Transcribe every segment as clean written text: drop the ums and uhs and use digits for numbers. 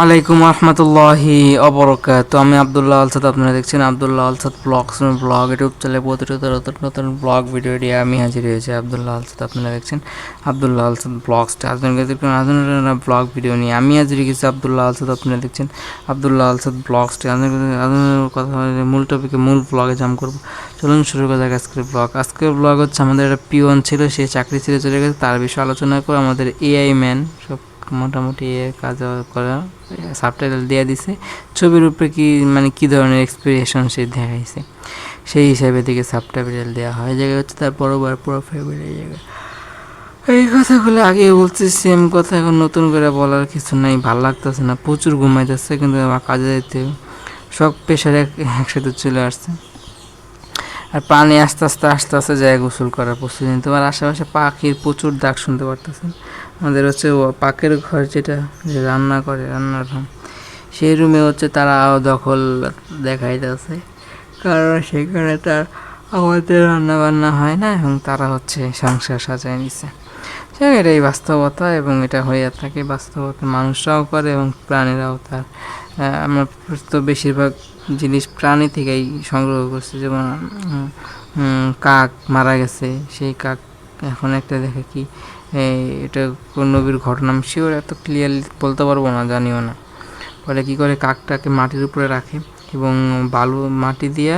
আলাইকুম রহমতুল্লাহি অবরকাত। আমি আবদুল্লাহ আলসাদ, আপনারা দেখছেন আবদুল্লাহ আলসাদ ব্লগ ইউটিউব চ্যানেলে প্রতিনিয়ত নতুন নতুন ব্লগ ভিডিও দিয়ে আমি হাজির হয়েছি আবদুল্লাহ আলসাদ। আপনারা দেখছেন আবদুল্লাহ আলসাদ ব্লগসটা আধুনিক ব্লগ ভিডিও নিয়ে আমি হাজির গেছি আবদুল্লাহ আলসাদ। আপনারা দেখছেন আবদুল্লাহ আলসাদ ব্লগসটি আধুনিক কথা মূল টপিকে মূল ব্লগে জাম করবো। চলুন শুরু করা যাক আজকের ব্লগ হচ্ছে আমাদের একটা পিওন ছিল, সে চাকরি ছেড়ে চলে গেছে, তার বিষয়ে আলোচনা করে আমাদের এআই ম্যান সব মোটামুটি কাজ করা সাবটাইটেল দেওয়া দিছে, ছবির উপরে কি মানে কী ধরনের এক্সপ্রেশন সে দেখাইছে সেই হিসাবে থেকে সাবটাইটেল দেওয়া হয়। জায়গায় হচ্ছে তার বড়বার পুরো ফেভারিট জায়গা। এই কথাগুলো আগে বলছি, সেম কথা এখন নতুন করে বলার কিছু নাই। ভাল লাগতেছে না, প্রচুর ঘুমাইতেছে, কিন্তু আমার কাজে যেতে সব প্রেশার একসাথে চলে আসছে। আর পানি আস্তে আস্তে যায় গোসল করার প্রস্তুতি নিতে। তোমার আশেপাশে পাখির প্রচুর ডাক শুনতে পারতেছেন। আমাদের হচ্ছে পাখির ঘর, যেটা যে রান্না করে, রান্নার রুম, সেই রুমে হচ্ছে তারা দখল দেখাইতেছে, কারণ সেখানে তার আমাদের রান্না বান্না হয় না এবং তারা হচ্ছে সংসার সাজায় নিছে। এটাই বাস্তবতা এবং এটা হয়ে থাকে বাস্তবতা, মানুষরাও করে এবং প্রাণীরাও তার। আমরা তো বেশিরভাগ জিনিস প্রাণী থেকেই সংগ্রহ করছি, যেমন কাক মারা গেছে, সেই কাক এখন একটা দেখে কি এটা কোন নবীর ঘটনা, আমি শিওর এত ক্লিয়ারলি বলতে পারবো না, জানিও না। ফলে কী করে কাকটাকে মাটির উপরে রাখে এবং বালু মাটি দিয়া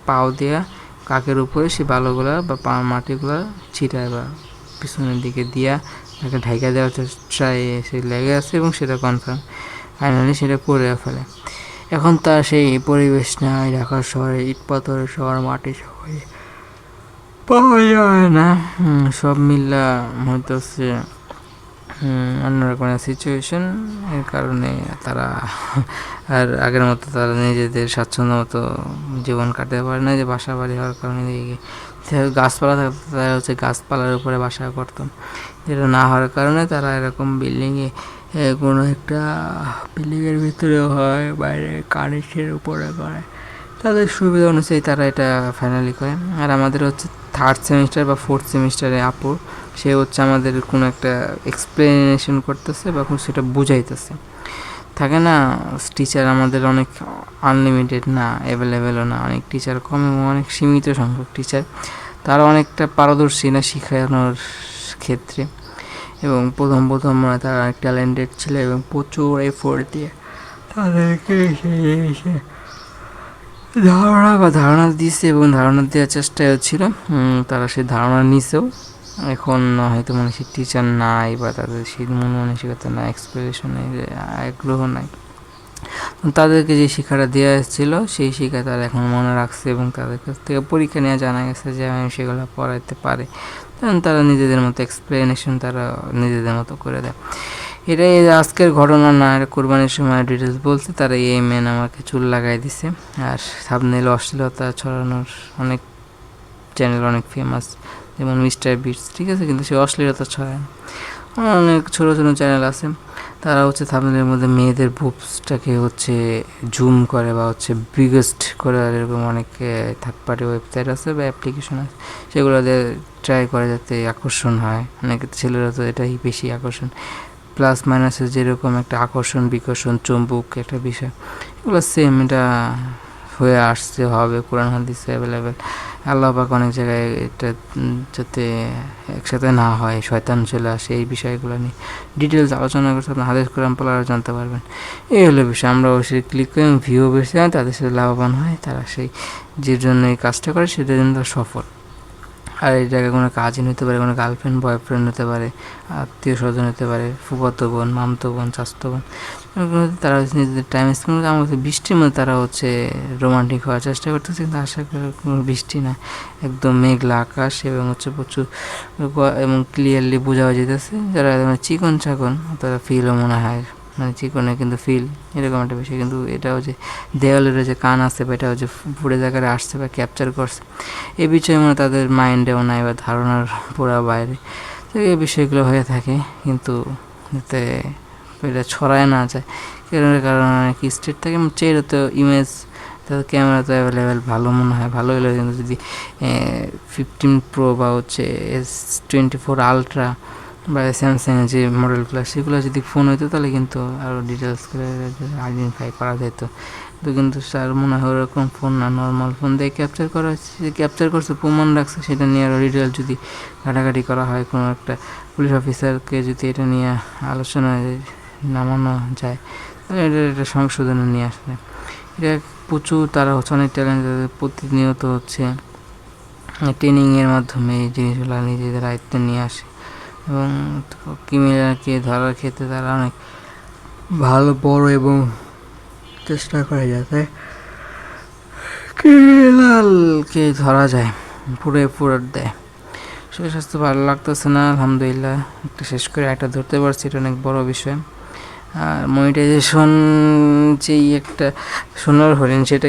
পাও দিয়া কাকের উপরে সেই বালুগুলা বা মাটিগুলা ছিটায় বা পিছনের দিকে দিয়া তাকে ঢাইকা দেওয়ার ট্রাই সে লেগে আছে এবং সেটা কনফার্ম ফাইনালি সেটা করে ফেলে। এখন তার সেই পরিবেশ নাই, ঢাকার শহরে ইট পাথরের শহর, মাটি সবাই পাওয়া যায় না। সব মিল্লা হইতেছে অন্যরকম সিচুয়েশন। এর কারণে তারা আর আগের মতো তারা নিজেদের স্বাচ্ছন্দ্য মতো জীবন কাটাতে পারে না, যে বাসা বাড়ি হওয়ার কারণে গাছপালা থাকতো, তারা হচ্ছে গাছপালার উপরে বাসা করতাম, যেটা না হওয়ার কারণে তারা এরকম বিল্ডিংয়ে কোনো একটা বিল্ডিংয়ের ভিতরেও হয়, বাইরে কারেন্টের উপরে করে, তাদের সুবিধা অনুযায়ী তারা এটা ফাইনালি করে। আর আমাদের হচ্ছে থার্ড সেমিস্টার বা ফোর্থ সেমিস্টারে আপুর, সে হচ্ছে আমাদের কোনো একটা এক্সপ্লেনেশন করতেছে বা সেটা বুঝাইতেছে। থাকে না টিচার আমাদের অনেক আনলিমিটেড না, অ্যাভেলেবেলও না, অনেক টিচার কম এবং অনেক সীমিত সংখ্যক টিচার, তারা অনেকটা পারদর্শী না শেখানোর ক্ষেত্রে। এবং প্রথম তারা অনেক ট্যালেন্টেড ছিল এবং প্রচুর এফোর্ট দিয়ে তাদেরকে ধারণা দিয়েছে এবং ধারণা দেওয়ার চেষ্টাও ছিল। তারা সেই ধারণা নিছেও। এখন হয়তো মানুষের টিচার নাই বা তাদের সেই মন মানসিকতা নাই, এক্সপ্রেশনে আগ্রহ নাই। তাদেরকে যে শিক্ষাটা দেওয়া এসেছিলো সেই শিক্ষা তারা এখন মনে রাখছে এবং তাদের কাছ থেকে পরীক্ষা নিয়ে জানা গেছে যে আমি সেগুলো পড়াইতে পারে। তখন তারা নিজেদের মতো এক্সপ্লেনেশন তারা নিজেদের মতো করে দেয়। এটাই আজকের ঘটনা না, এটা কোরবানির সময় ডিটেলস বলছে। তারা এই মেন আমাকে চুল লাগাই দিছে। আর সামনেল অশ্লীলতা ছড়ানোর অনেক চ্যানেল অনেক ফেমাস, যেমন মিস্টার বিটস, ঠিক আছে, কিন্তু সে অশ্লীলতা ছড়ায় না। অনেক ছোটো ছোটো চ্যানেল আছে, তারা হচ্ছে থাম্বনেলের মধ্যে মেয়েদের বুবসটাকে হচ্ছে জুম করে বা হচ্ছে বিগেস্ট করে, আর এরকম অনেক থার্ড পার্টি ওয়েবসাইট আছে বা অ্যাপ্লিকেশন আছে, সেগুলো ট্রাই করে যাতে আকর্ষণ হয়। অনেক ছেলেরা তো এটাই বেশি আকর্ষণ, প্লাস মাইনাসের যেরকম একটা আকর্ষণ বিকর্ষণ চুম্বক একটা বিষয়, এগুলো সেম এটা হয়ে আসছে, হবে। কোরআন হাদিসে অ্যাভেলেবেল। আল্লাহ পাক অনেক জায়গায় এটা যাতে একসাথে না হয়, শয়তান চলে আসে, এই বিষয়গুলো নিয়ে ডিটেলস আলোচনা করতে আপনার হাদিস কোরআন পড়ার জানতে পারবেন। এই হলো বিষয়। আমরা অবশ্যই ক্লিক করি এবং ভিউ বেশি হয়, তাদের সাথে লাভবান হয়, তারা সেই যে জন্য এই কাজটা করে সেটার জন্য তারা সফল। আর এই জায়গায় কোনো কাজিন হতে পারে, কোনো গার্লফ্রেন্ড বয়ফ্রেন্ড হতে পারে, আত্মীয় স্বজন হতে পারে, ফুফাতো বোন, মামতো বোন, চাচাতো বোন, তারা হচ্ছে নিজেদের টাইম স্পেন্ড করতে। আমার বৃষ্টির মধ্যে তারা হচ্ছে রোমান্টিক হওয়ার চেষ্টা করতেছে, কিন্তু আশা করি কোনো বৃষ্টি না, একদম মেঘলা আকাশ এবং হচ্ছে প্রচুর এবং ক্লিয়ারলি বোঝা যেতেছে। যারা চিকন চাকন তারা ফিলও মনে হয় মানে চিকনে কিন্তু ফিল, এরকম একটা বিষয়। কিন্তু এটাও যে দেওয়ালের যে কান আছে বা এটাও যে পুরো জায়গায় আসছে বা ক্যাপচার করছে, এই বিষয়ে মানে তাদের মাইন্ডেও নাই বা ধারণার পুরা বাইরে। তো এই বিষয়গুলো হয়ে থাকে, কিন্তু যাতে এটা ছড়ায় না যায়, কারণ অনেক স্টেট থাকে চেয়ে তো ইমেজ, তাদের ক্যামেরা তো অ্যাভেলেবেল ভালো মনে হয়, ভালো হলে কিন্তু যদি 15 Pro বা হচ্ছে S24 Ultra বা স্যামসাংয়ের যে মডেলগুলো সেগুলো যদি ফোন হইতো তাহলে কিন্তু আরও ডিটেলস করে আইডেন্টিফাই করা যেত। কিন্তু স্যার মনে হয় ওরকম ফোন না, নর্মাল ফোন দিয়ে ক্যাপচার করা হচ্ছে, ক্যাপচার করছে, প্রমাণ রাখছে, সেটা নিয়ে আরও ডিটেল যদি ঘাটাঘাটি করা হয়, কোনো একটা পুলিশ অফিসারকে যদি এটা নিয়ে আলোচনায় নামানো যায় তাহলে এটা সংশোধনে নিয়ে আসবে। এটা প্রচুর তারা হচ্ছে অনেক ট্যালেন্ট, প্রতিনিয়ত হচ্ছে ট্রেনিংয়ের মাধ্যমে এই জিনিসগুলো নিজেদের আয়ত্তে নিয়ে আসে এবং ক্রিমিনালকে ধরার ক্ষেত্রে তারা অনেক ভালো বড় এবং চেষ্টা করে যাতে ক্রিমিনালকে ধরা যায়, পুরো দেয়। শরীর স্বাস্থ্য ভালো লাগতেছে না, আলহামদুলিল্লাহ একটা শেষ করে একটা ধরতে পারছি, এটা অনেক বড় বিষয়। আর মনিটাইজেশন যেই একটা সোনার হরিণ, সেটা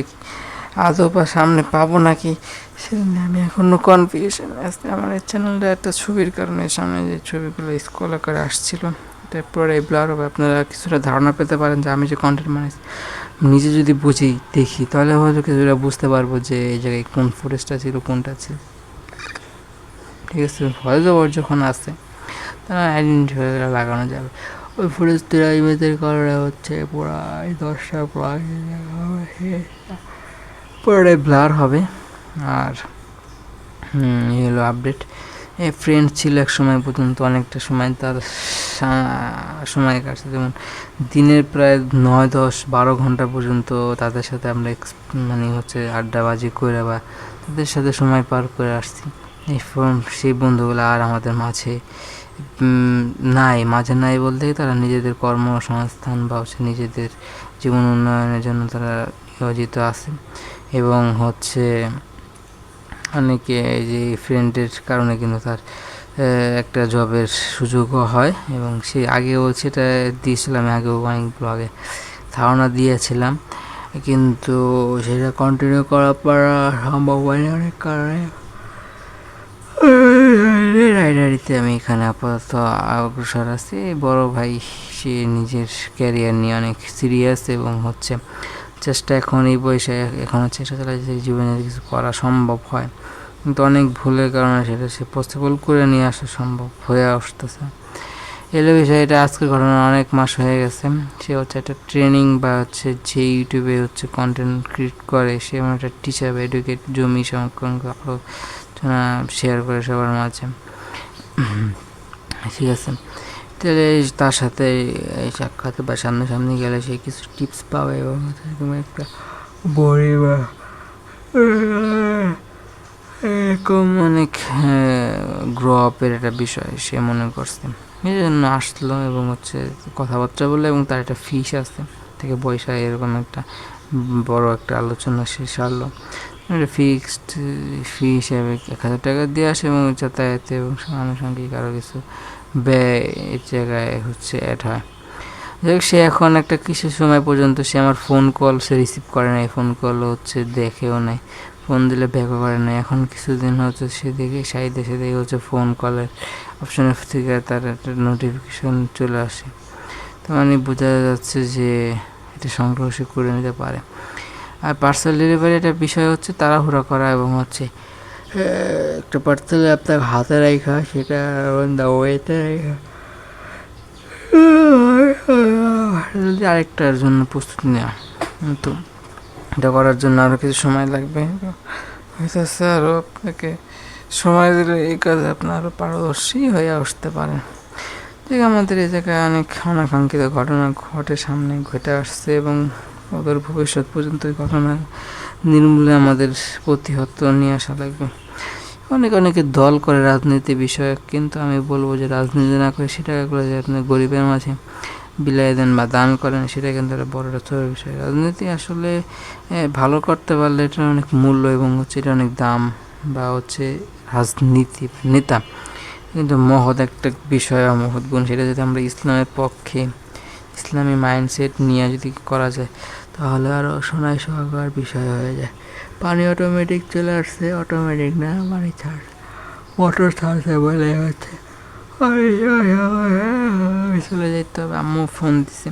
আদৌ বা সামনে পাবো নাকি সেটা নিয়ে আমি এখনও কনফিউশন আছে। আমার এই চ্যানেলটা একটা ছবির কারণে সামনে যে ছবিগুলো স্ক্রল করে আসছিলো তারপরে ব্লার হবে, আপনারা কিছুটা ধারণা পেতে পারেন যে আমি যে কন্টেন্ট বানাইছি নিজে যদি বুঝি দেখি তাহলে হয়তো কিছুটা বুঝতে পারবো যে এই জায়গায় কোন ফুটেজটা ছিল কোনটা ছিল, ঠিক আছে। ভয়েস ওভার যখন আসে তারা আইডেন্টিফাই লাগানো যাবে। ওই ফুটেজটা ইমেজের কারণে হচ্ছে পুরাই 10টা পুরোটাই ব্লার হবে। আর এই হলো আপডেট। এই ফ্রেন্ড ছিল এক সময় পর্যন্ত, অনেকটা সময় তার সময় কাটছে, যেমন দিনের প্রায় 9, 10, 12 ঘন্টা পর্যন্ত তাদের সাথে আমরা মানে হচ্ছে আড্ডাবাজি করে বা তাদের সাথে সময় পার করে আসছি। সেই বন্ধুগুলো আর আমাদের মাঝে নাই বলতে তারা নিজেদের কর্মসংস্থান বা হচ্ছে নিজেদের জীবন উন্নয়নের জন্য তারা নিয়োজিত আছে এবং হচ্ছে অনেকে যে ফ্রেন্ডের কারণে কিন্তু তার একটা জবের সুযোগও হয় এবং সে আগেও সেটা দিয়েছিলাম, আগেও অনেক ব্লগে ধারণা দিয়েছিলাম, কিন্তু সেটা কন্টিনিউ করার পর সম্ভব হয়নি অনেক কারণে। রাইডারিতে আমি এখানে আপাতত অগ্রসর আছি। বড় ভাই সে নিজের ক্যারিয়ার নিয়ে অনেক সিরিয়াস এবং হচ্ছে চেষ্টা এখন এই বয়সে এখনও চেষ্টা চালাচ্ছে জীবনে কিছু করা সম্ভব হয়, কিন্তু অনেক ভুলের কারণে সেটা সে পসিবল করে নিয়ে আসা সম্ভব হয়ে আসতেছে। এলো বিষয়, এটা আজকের ঘটনা অনেক মাস হয়ে গেছে। সে হচ্ছে একটা ট্রেনিং বা হচ্ছে যে ইউটিউবে হচ্ছে কন্টেন্ট ক্রিয়েট করে, সে এমন একটা টিচার বা এডুকেট জমি সংরক্ষণ শেয়ার করে সবার মাঝে, ঠিক আছে। তাহলে তার সাথে এই সাক্ষাৎ বা সামনাসামনি গেলে সে কিছু টিপস পাবে এবং একটা বড়ি বা এরকম অনেক গ্রো আপের একটা বিষয় সে মনে করছে, এই জন্য আসলো এবং হচ্ছে কথাবার্তা বলে এবং তার একটা ফিস আছে থেকে পয়সা, এরকম একটা বড় একটা আলোচনা সে সারলো। একটা ফিক্সড ফি হিসেবে 1000 টাকা দিয়ে আসে এবং যাতায়াতে এবং আনুষঙ্গিক আরও কিছু ব্যয় এর জায়গায় হচ্ছে অ্যাড হয়। যাই হোক, সে এখন একটা কিছু সময় পর্যন্ত সে আমার ফোন কল সে রিসিভ করে নাই, ফোন কল হচ্ছে দেখেও নাই, ফোন দিলে ব্যাকও করে নাই। এখন কিছুদিন হচ্ছে সে দেখে সে দেখে হচ্ছে ফোন কলের অপশনের থেকে তার একটা নোটিফিকেশন চলে আসে, তো মানে বোঝা যাচ্ছে যে এটা সংগ্রহ সে করে নিতে পারে। আর পার্সেল ডেলিভারি একটা বিষয় হচ্ছে তাড়াহুড়া করা এবং হচ্ছে একটা পার্সেল আপনার হাতে রাখা, সেটা ওয়েতে রাখা, আরেকটার জন্য প্রস্তুতি নেওয়া, কিন্তু এটা করার জন্য আরও কিছু সময় লাগবে। হইতেছে আরও আপনাকে সময় দিলে এই কাজে আপনার আরও পারদর্শী হয়ে আসতে পারেন। ঠিক আমাদের এই জায়গায় অনেক অনাকাঙ্ক্ষিত ঘটনা সামনে ঘটে আসছে এবং ওদের ভবিষ্যৎ পর্যন্ত এই ঘটনা নির্মূলে আমাদের প্রতিহত নিয়ে আসা লাগবে। অনেকে দল করে রাজনীতি বিষয়ক, কিন্তু আমি বলবো যে রাজনীতি না করে সেটা করে যে আপনি গরিবের মাঝে বিলাই দেন বা দান করেন, সেটা কিন্তু একটা বড় একটা বিষয়। রাজনীতি আসলে ভালো করতে পারলে এটার অনেক মূল্য এবং হচ্ছে এটা অনেক দাম, বা হচ্ছে রাজনীতি নেতা কিন্তু মহৎ একটা বিষয় বা মহৎ গুণ, সেটা যদি আমরা ইসলামের পক্ষে ইসলামী মাইন্ডসেট নিয়ে যদি করা যায় তাহলে আরও সোনায় সোহাগার বিষয় হয়ে যায়। পানি অটোমেটিক চলে আসছে, অটোমেটিক না পানি ছাড় মোটর ছাড়ছে বলে হচ্ছে চলে যেতে হবে। আম্মু ফোন দিছে,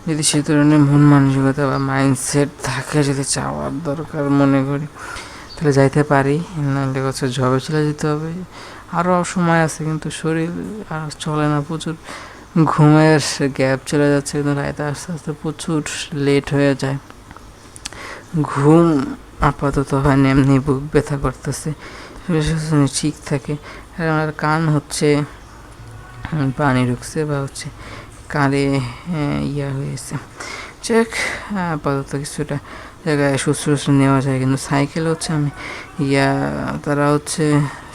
যদি সে ধরনের মন মানসিকতা বা মাইন্ডসেট থাকে, যদি চাওয়ার দরকার মনে করি তাহলে যাইতে পারি, নাহলে হচ্ছে জবে চলে যেতে হবে। আরও সময় আছে, কিন্তু শরীর আর চলে না, প্রচুর ঘুমের গ্যাপ চলে যাচ্ছে, কিন্তু রাতে আস্তে আস্তে প্রচুর লেট হয়ে যায়। ঘুম আপাতত হয়নি, এমনি বুক ব্যথা করতেছে, ঠিক থাকে। আর আমার কান হচ্ছে পানি ঢুকছে বা হচ্ছে কানে ইয়া হয়েছে। চেক আপাতত কিছুটা জায়গায় শুশ্রূষা নেওয়া যায়, কিন্তু সাইকেল হচ্ছে আমি তারা হচ্ছে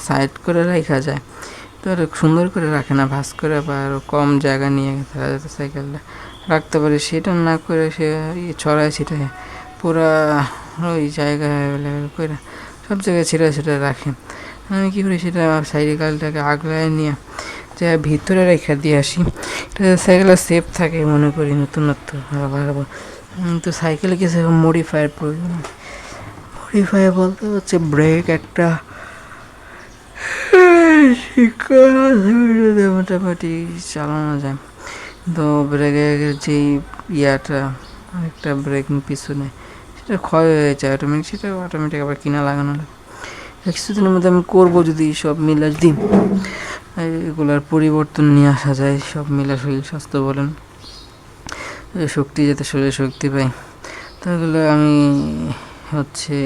সাইড করে রাখা যায়, তো আর সুন্দর করে রাখে না, ভাস করে বা আরও কম জায়গা নিয়ে তারা যাতে সাইকেলটা রাখতে পারে, সেটা না করে সে ছড়ায় ছিটায় পুরা ওই জায়গায় অ্যাভেলেবেল করে সব জায়গায় ছিটা ছিটা রাখে। আমি কী করি, সেটা সাইকেলটাকে আগলায় নিয়ে যা ভিতরে রেখে দিয়ে আসি, সাইকেলটা সেফ থাকে মনে করি নতুনত্ব ভালো। তো সাইকেলে কিছু মডিফাইয়ের প্রয়োজন, মডিফাই বলতে হচ্ছে ব্রেক একটা মোটামুটি চালানো যায়, তো ব্রেকের যেই একটা ব্রেক পিছনে সেটা ক্ষয় হয়ে যায় অটোমেটিক, সেটা অটোমেটিক আবার কিনা লাগানো লাগে। কিছুদিনের মধ্যে আমি করবো, যদি সব মিলে যদি এগুলার পরিবর্তন নিয়ে আসা যায়, সব মিলে শরীর স্বাস্থ্য বলেন, শক্তি যাতে শরীরে শক্তি পাই, তাহলে আমি হচ্ছে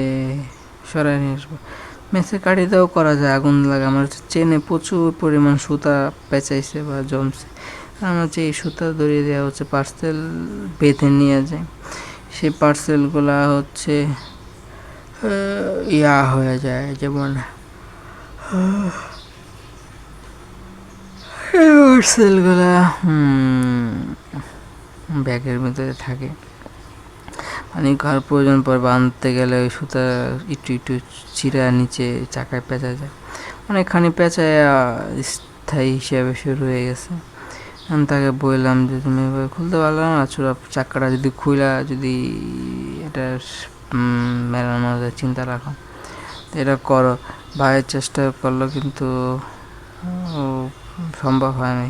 সরাই নিয়ে আসবো। মেসে কাটি দেওয়াও করা যায়, আগুন লাগে। আমার চেনে প্রচুর পরিমাণ সুতা পেঁচাইছে বা জমছে, আমার হচ্ছে এই সুতা ধরিয়ে দেওয়া হচ্ছে পার্সেল বেঁধে নিয়ে যায়, সেই পার্সেলগুলা হচ্ছে হয়ে যায়, যেমন পার্সেলগুলা ব্যাগের ভিতরে থাকে, মানে কার প্রয়োজন পর বাঁধতে গেলে ওই সুতা একটু একটু চিরা নিচে চাকায় পেঁচা যায়, অনেকখানি পেঁচায় স্থায়ী হিসেবে শুরু হয়ে গেছে। আমি তাকে বললাম যে তুমি এভাবে খুলতে পারলাম না, চাকাটা যদি খুলা যদি এটা মেলানো যায় চিন্তা রাখো, এটা করো। ভাইয়ের চেষ্টা করলো, কিন্তু সম্ভব হয়নি।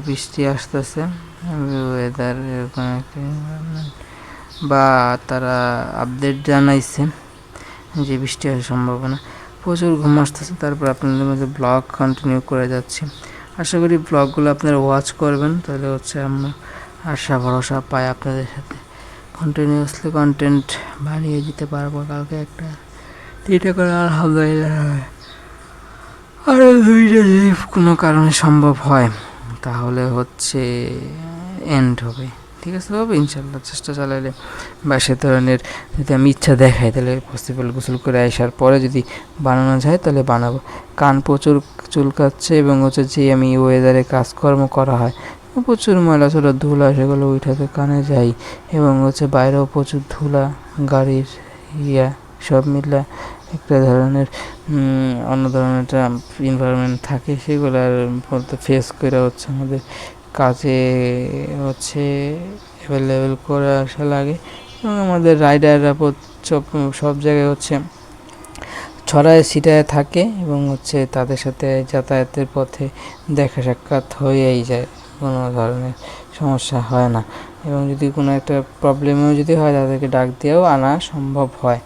বৃষ্টি আসতেছে, ওয়েদার এরকম একটা বা তারা আপডেট জানাইছে যে বৃষ্টি আসার সম্ভাবনা, প্রচুর ঘুম আসতেছে। তারপর আপনাদের মধ্যে ব্লগ কন্টিনিউ করে যাচ্ছি, আশা করি ব্লগগুলো আপনারা ওয়াচ করবেন, তাহলে হচ্ছে আমরা আশা ভরসা পাই আপনাদের সাথে কন্টিনিউয়াসলি কন্টেন্ট বানিয়ে দিতে পারবো। কালকে একটা 3টা করে আলহামদুলিল্লাহ, আরও 2টা যদি কোনো কারণে সম্ভব হয় তাহলে হচ্ছে এন্ড হবে, ঠিক আছে বাবু, ইনশাল্লাহ চেষ্টা চালাইলে বা সে ধরনের যদি আমি ইচ্ছা দেখাই তাহলে পসিবল, গোসল করে আসার পরে যদি বানানো যায় তাহলে বানাবো। কান প্রচুর চুলকাচ্ছে, এবং হচ্ছে যে আমি ওয়েদারে কাজকর্ম করা হয় প্রচুর ময়লা ছোলা ধুলা, সেগুলো উঠাতে কানে যাই, এবং হচ্ছে বাইরেও প্রচুর ধুলা গাড়ির সব মিলে একটা ধরনের অন্য ধরনের একটা এনভায়রনমেন্ট থাকে, সেগুলোর বলতে ফেস করে হচ্ছে আমাদের কাজে হচ্ছে অ্যাভেলেবেল করে আসা লাগে। এবং আমাদের রাইডাররা সব জায়গায় হচ্ছে ছড়ায় ছিটায় থাকে, এবং হচ্ছে তাদের সাথে যাতায়াতের পথে দেখা সাক্ষাৎ হয়েই যায়, কোনো ধরনের সমস্যা হয় না। এবং যদি কোনো একটা প্রবলেমেও যদি হয় তাদেরকে ডাক দিয়েও আনা সম্ভব হয়।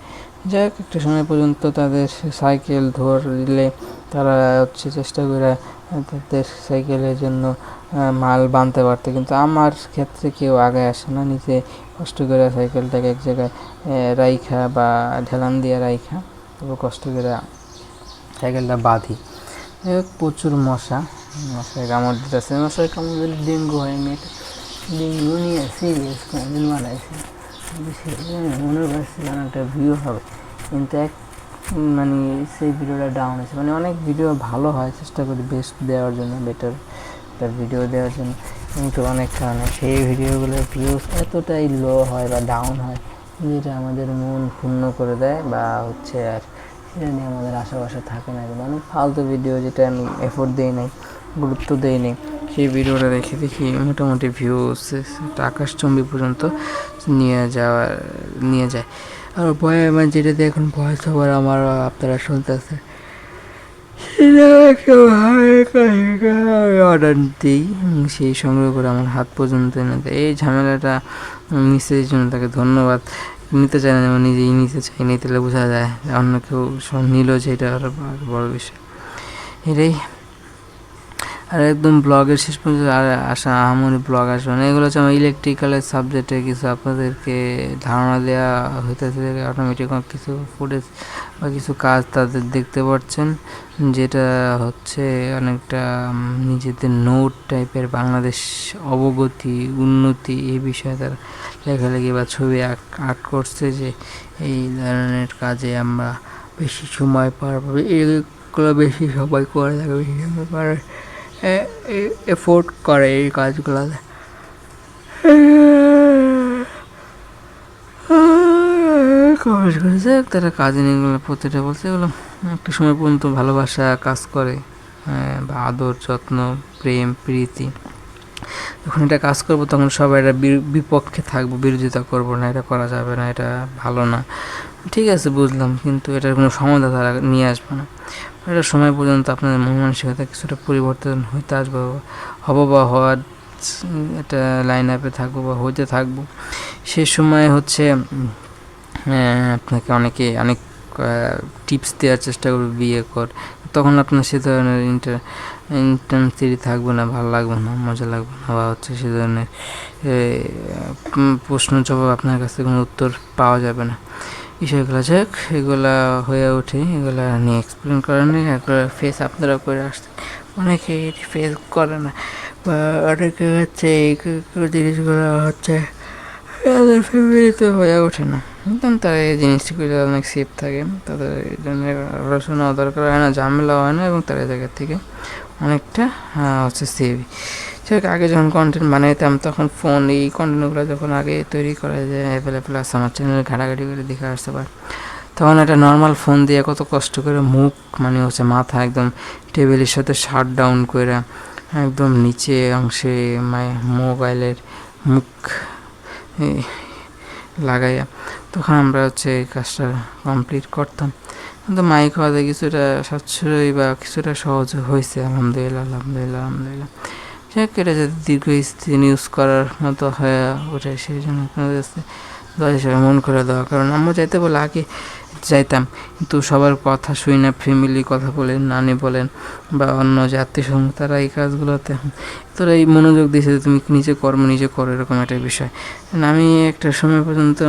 যাই হোক, একটা সময় পর্যন্ত তাদের সাইকেল ধরলে তারা হচ্ছে চেষ্টা করে তাদের সাইকেলের জন্য মাল বানতে পারতে, কিন্তু আমার ক্ষেত্রে কেউ আগে আসে না, নিজে কষ্ট করে সাইকেলটাকে এক জায়গায় রাইখা বা ঢেলান দিয়ে রাইখা তবে কষ্ট করে সাইকেলটা বাঁধি। প্রচুর মশায় কামড় দিতেছে, মশায় কামড় দিলে ডেঙ্গু হয়। আমি একটা ডেঙ্গু নিয়ে সিরিয়াস কোনদিন বানাইছি, মনে করছিলাম একটা ভিউ হবে, কিন্তু মানে সেই ভিডিওটা ডাউন হয়েছে। মানে অনেক ভিডিও ভালো হয়, চেষ্টা করি বেস্ট দেওয়ার জন্য, বেটার একটা ভিডিও দেওয়ার জন্য, কিন্তু অনেক কারণে সেই ভিডিওগুলোর ভিউজ এতটাই লো হয় বা ডাউন হয়, যেটা আমাদের মন ক্ষুণ্ণ করে দেয়, বা হচ্ছে আর সেটা নিয়ে আমাদের আশেপাশে থাকে না। অনেক ফালতু ভিডিও যেটা আমি এফোর্ট দিই নাই, গুরুত্ব দিই নি, সেই ভিডিওটা দেখি মোটামুটি ভিউজ আকাশচুম্বী পর্যন্ত নিয়ে যায়। আর ভয়ে আমার যেটাতে এখন ভয়েস ওভার আমার আপনারা শুনতেছে, অর্ডার দিই, সেই সংগ্রহ করে আমার হাত পর্যন্ত এনে দেয়। এই ঝামেলাটা নিচের জন্য তাকে ধন্যবাদ। নিতে চায় না, নিজেই নিতে চাই, নিতে বোঝা যায় অন্য কেউ নিল, যেটা আরও বড় বিষয়। এটাই। আর একদম ব্লগের শেষ পর্যন্ত আর আসা আহামরি ব্লগ আসবে না, এগুলো হচ্ছে আমার ইলেকট্রিক্যালের সাবজেক্টে কিছু আপনাদেরকে ধারণা দেওয়া হইতেছে, অটোমেটিক কিছু ফুটেজ বা কিছু কাজ তাদের দেখতে পাচ্ছেন, যেটা হচ্ছে অনেকটা নিজেদের নোট টাইপের বাংলাদেশ অবগতি উন্নতি এই বিষয়ে তারা লেখালেখি বা ছবি আর্ট করছে, যে এই ধরনের কাজে আমরা বেশি সময় পারবো, এগুলো বেশি সময় করে থাকে, বেশি সময় পারে এফোর্ট করে এই কাজগুলোতে। কমেন্ট করেছে তারা কাজে নিয়ে প্রতিটা বলছে এগুলো একটা সময় পর্যন্ত ভালোবাসা কাজ করে, বা আদর যত্ন প্রেম প্রীতি, যখন এটা কাজ করবো তখন সবাই এটা বিপক্ষে থাকবো, বিরোধিতা করবো না, এটা করা যাবে না, এটা ভালো না, ঠিক আছে বুঝলাম, কিন্তু এটার কোনো সমাধান তারা নিয়ে আসবে না। এটা সময় পর্যন্ত আপনাদের মন মানসিকতা কিছুটা পরিবর্তন হইতে আসবো, হবো বা হওয়ার একটা লাইন আপে থাকবো বা হইতে থাকবো, সে সময় হচ্ছে আপনাকে অনেক টিপস দেওয়ার চেষ্টা করবে বিয়ে কর, তখন আপনার সে ধরনের ইন্টেন্সিটি থাকবে না, ভালো লাগবে না, মজা লাগবে না, বা হচ্ছে সে ধরনের প্রশ্ন জবাব আপনার কাছে কোনো উত্তর পাওয়া যাবে না। বিষয়গুলো যাক, এগুলা হয়ে ওঠে, এগুলা নিয়ে এক্সপ্লেন করেন না, ফেস আপনারা করে আসছেন, অনেকে ফেস করে না, বা অনেকে হচ্ছে এই জিনিসগুলো হচ্ছে তাদের ফ্যামিলিতে হয়ে ওঠে না, একদম তারা এই জিনিসগুলো অনেক সেফ থাকে, তাদের এই জন্য আলোচনা দরকার হয় না, ঝামেলা হয় না, এবং তারা এই জায়গার থেকে অনেকটা হচ্ছে সেভই। সেটা আগে যখন কন্টেন্ট বানাইতাম তখন ফোন এই কন্টেন্টগুলো যখন আগে তৈরি করা যায় অ্যাভেলেবেল আছে আমার চ্যানেলে ঘাটাঘাটি করে দেখে আসতে পারে, তখন একটা নর্মাল ফোন দিয়ে কত কষ্ট করে মুখ মানে হচ্ছে মাথা একদম টেবিলের সাথে শাট ডাউন করে একদম নিচে অংশে মোবাইলের মুখ লাগাইয়া তখন আমরা হচ্ছে এই কাজটা কমপ্লিট করতাম, কিন্তু মাইক হওয়াতে কিছুটা সাশ্রয়ী বা কিছুটা সহজ হয়েছে, আলহামদুলিল্লাহ। সেটা যাতে দীর্ঘস্থায়ী ইউজ করার মতো হয়ে ওঠে, সেই জন্য আপনাদের কাছে দয়া হিসেবে মন করে দেওয়া, কারণ আমরা যাইতে বলে আগে যাইতাম, কিন্তু সবার কথা শুই না, ফ্যামিলি কথা বলেন, নানি বলেন বা অন্য যে আত্মীয় স্বজন, তারা এই কাজগুলোতে তোরা এই মনোযোগ দিয়েছে তুমি নিজে করো এরকম একটা বিষয়। আমি একটা সময় পর্যন্ত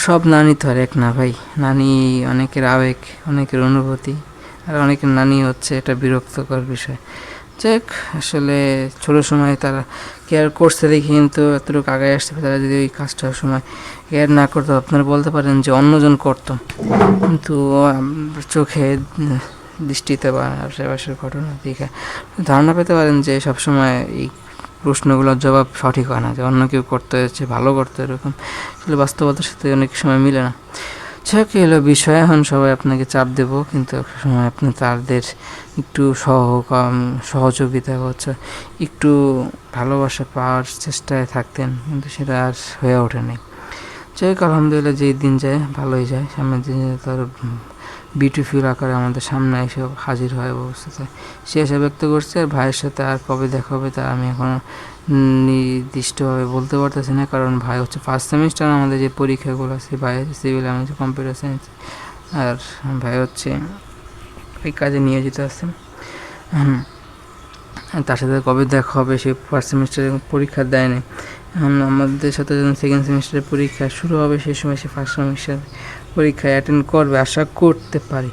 সব নানি তো আর এক না ভাই, নানি অনেকের আবেগ, অনেকের অনুভূতি, আর অনেকের নানি হচ্ছে এটা বিরক্তকর বিষয়। যাক, আসলে ছোটো সময় তারা কেয়ার করছে দেখি কিন্তু এতটুকু আগে আসতে পারে, তারা যদি ওই কাজটার সময় কেয়ার না করতো আপনারা বলতে পারেন যে অন্যজন করতো, কিন্তু চোখে দৃষ্টিতে বা আশেপাশের ঘটনা দেখে ধারণা পেতে পারেন যে সবসময় এই প্রশ্নগুলোর জবাব সঠিক হয় না, যে অন্য কেউ করতে হচ্ছে ভালো করতে, এরকম আসলে বাস্তবতার সাথে অনেক সময় মিলে না। কি হলো বিষয়, এখন সবাই আপনাকে চাপ দেব, কিন্তু একটা সময় আপনি তাদের একটু সহযোগিতা হচ্ছে একটু ভালোবাসা পাওয়ার চেষ্টায় থাকতেন, কিন্তু সেটা আর হয়ে ওঠেনি। আলহামদুলিল্লাহ, যেই দিন যায় ভালোই যায়, সামনের দিন তার বিউটিফুল আকারে আমাদের সামনে এসে হাজির হয় অবস্থাতে সে এসে ব্যক্ত করছে। আর ভাইয়ের সাথে আর কবে দেখা হবে তা আমি এখনও নির্দিষ্টভাবে বলতে পারতেছি না, কারণ ভাই হচ্ছে ফার্স্ট সেমিস্টার, আমাদের যে পরীক্ষাগুলো আছে ভাই হচ্ছে সিভিল, আমি হচ্ছে কম্পিউটার সায়েন্স, আর ভাই হচ্ছে এই কাজে নিয়োজিত আছে। তার সাথে কবে দেখা হবে, সে ফার্স্ট সেমিস্টারে পরীক্ষা দেয়নি, এখন আমাদের সাথে যখন সেকেন্ড সেমিস্টারের পরীক্ষা শুরু হবে সেই সময় সে ফার্স্ট সেমিস্টার পরীক্ষা অ্যাটেন্ড করবে আশা করতে পারি।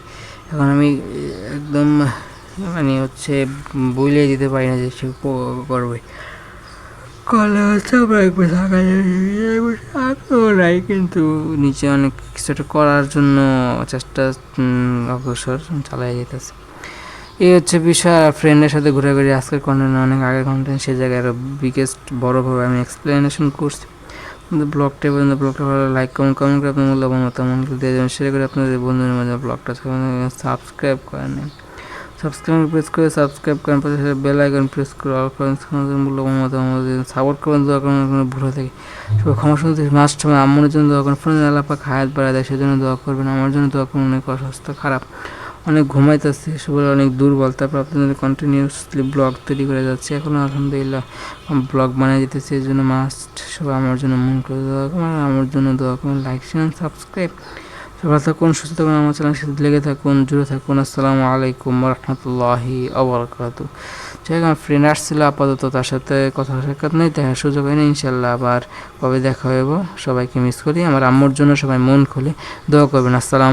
এখন আমি একদম মানে হচ্ছে বইলে দিতে পারি না যে সে করবে, করলে হচ্ছে আমরা একবার থাকা নাই, কিন্তু নিচে অনেক কিছুটা করার জন্য চেষ্টা অগ্রসর চালাই যেতেছে। এই হচ্ছে বিষয়। আর ফ্রেন্ডের সাথে ঘোরাঘুরি, আজকের কন্টেন্ট অনেক আগের কন্টেন্ট, সে জায়গায় আরও বিগেস্ট বড়োভাবে আমি এক্সপ্লেনেশন করছি। কিন্তু ব্লগটা পর্যন্ত ব্লগটা ভালো লাইক কমেন্ট করে আপনার মূল্যবান মতামত দিয়ে যাবেন, শেয়ার করে আপনাদের বন্ধুদের মাঝে ব্লগটা সাবস্ক্রাইব করে নেন, সাবস্ক্রাইব করেন, পাশে বেল আইকন প্রেস করে অল করেন, মূল্যবান মতামত সাপোর্ট করবেন, দোয়া করেন কোনো ভুল থেকে সবাই ক্ষমা শুনতে মাস্ট সময় আম্মুর জন্য দোয়া করেন, ফোনে আলাপাক হায়াত বাড়ায় দেয় সেজন্য দোয়া করবেন, আমার জন্য দোয়া করুন, অনেক অসুস্থ খারাপ, অনেক ঘুমাইতেছে, সবাই অনেক দুর্বল, তারপর আপনাদের কন্টিনিউসলি ব্লগ তৈরি করে যাচ্ছে, এখনও আলহামদুলিল্লাহ ব্লগ বানিয়ে যেতেছে, এই জন্য মাস্ট সবাই আমার জন্য মন করে দোয়া করেন, আমার জন্য দোয়া করুন, লাইক শেয়ার সাবস্ক্রাইব সবাই থাকুন, সুস্থ থাকুন, আমার চ্যানেলের সাথে লেগে থাকুন, জুড়ে থাকুন। আসসালামু আলাইকুম রহমতুল্লাহি আবরাকাতু। যাই হোক, আমার ফ্রেন্ড আসছিল, আপাতত তার সাথে কথা সাক্ষাৎ নেই, দেখার সুযোগ হয়নি। ইনশাল্লাহ আবার কবে দেখা হইব। সবাইকে মিস করি। আমার আম্মুর জন্য সবাই মন খুলে দোয়া করবেন। আসসালাম।